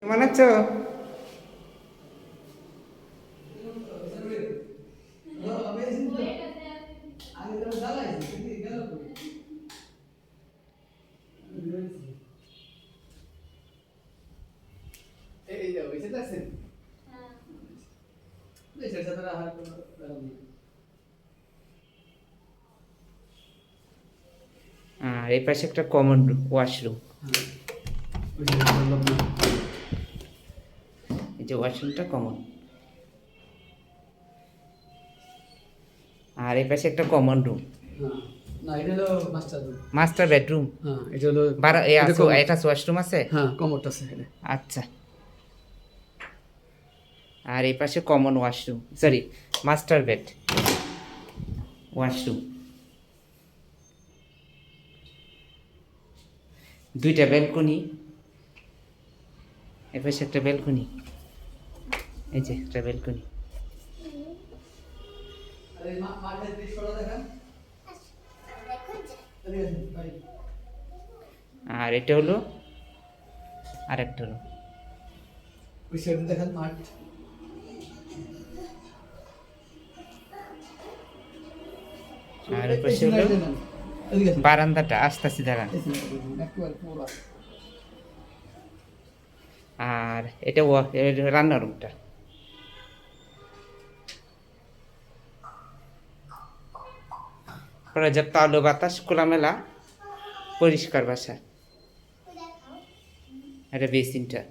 মনে হচ্ছে আর এই পাশে একটা কমন ওয়াশরুম। এই যে ওয়াশরুমটা কমন, আর এই পাশে একটা কমন রুম। না এটা হলো মাস্টার রুম। Master bedroom. হ্যাঁ এটা হলো এটা ওয়াশরুম আছে। হ্যাঁ কমোড আছে এখানে। আচ্ছা, আর এই পাশে common washroom, sorry master bed, washroom, দুইটা ব্যালকনি। এই পাশে একটা ব্যালকনি, এই যে একটা ব্যালকনি। আরে মাঠের দৃশ্যটা দেখেন। আর এটা হলো আরেকটা রুম। ওই সাইডে দেখেন মাঠ। আর এই পাশে হলো বারান্দাটা, আস্তে আস্তে দাঁড়ান। আর এটা রান্নার রুমটা। পর্যাপ্ত আলো বাতাস, খোলামেলা পরিষ্কার বাসা। এটা বেসিনটা।